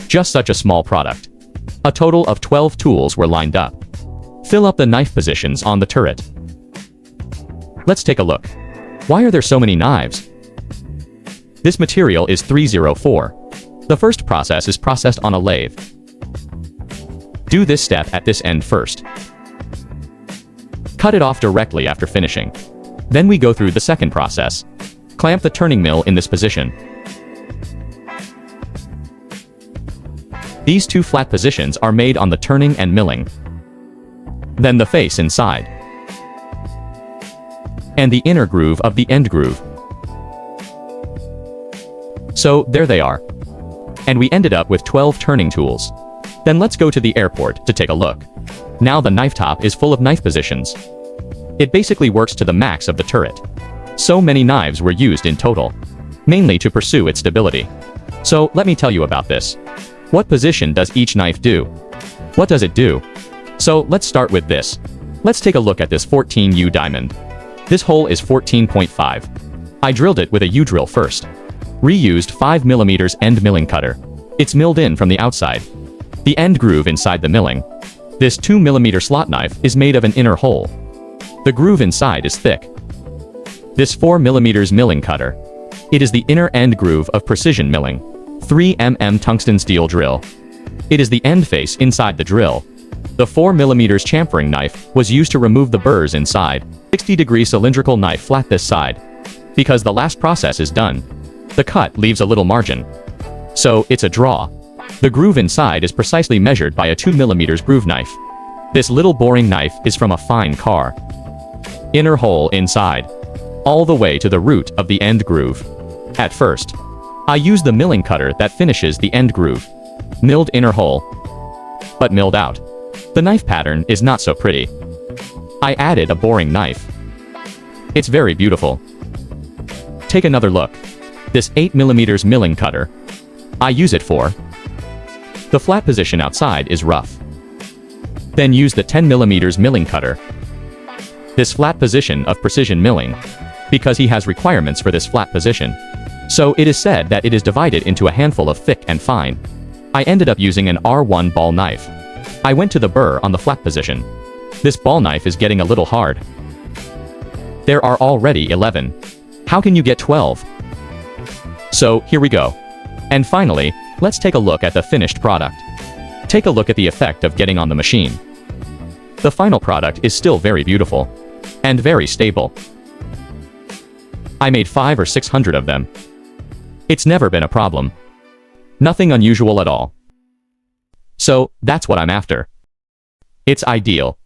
Just such a small product. A total of 12 tools were lined up. Fill up the knife positions on the turret. Let's take a look. Why are there so many knives? This material is 304. The first process is processed on a lathe. Do this step at this end first. Cut it off directly after finishing. Then we go through the second process. Clamp the turning mill in this position. These two flat positions are made on the turning and milling. Then the face inside. And the inner groove of the end groove. So, there they are. And we ended up with 12 turning tools. Then let's go to the airport to take a look. Now the knife top is full of knife positions. It basically works to the max of the turret. So many knives were used in total, mainly to pursue its stability. So, let me tell you about this. What position does each knife do? What does it do? So, let's start with this. Let's take a look at this 14U diamond. This hole is 14.5. I drilled it with a U-drill first. Reused 5mm end milling cutter. It's milled in from the outside. The end groove inside the milling. This 2mm slot knife is made of an inner hole. The groove inside is thick. This 4mm milling cutter. It is the inner end groove of precision milling. 3mm tungsten steel drill. It is the end face inside the drill. The 4mm chamfering knife was used to remove the burrs inside. 60-degree cylindrical knife flat this side. Because the last process is done. The cut leaves a little margin. So, it's a draw. The groove inside is precisely measured by a 2mm groove knife. This little boring knife is from a fine car. Inner hole inside. All the way to the root of the end groove. At first, I use the milling cutter that finishes the end groove. Milled inner hole. But milled out. The knife pattern is not so pretty. I added a boring knife. It's very beautiful. Take another look. This 8mm milling cutter. I use it for. The flat position outside is rough. Then use the 10mm milling cutter. This flat position of precision milling. Because he has requirements for this flat position. So it is said that it is divided into a handful of thick and fine. I ended up using an R1 ball knife. I went to the burr on the flat position. This ball knife is getting a little hard. There are already 11. How can you get 12? So, here we go. And finally, let's take a look at the finished product. Take a look at the effect of getting on the machine. The final product is still very beautiful. And very stable. I made 500 or 600 of them. It's never been a problem. Nothing unusual at all. So, that's what I'm after. It's ideal.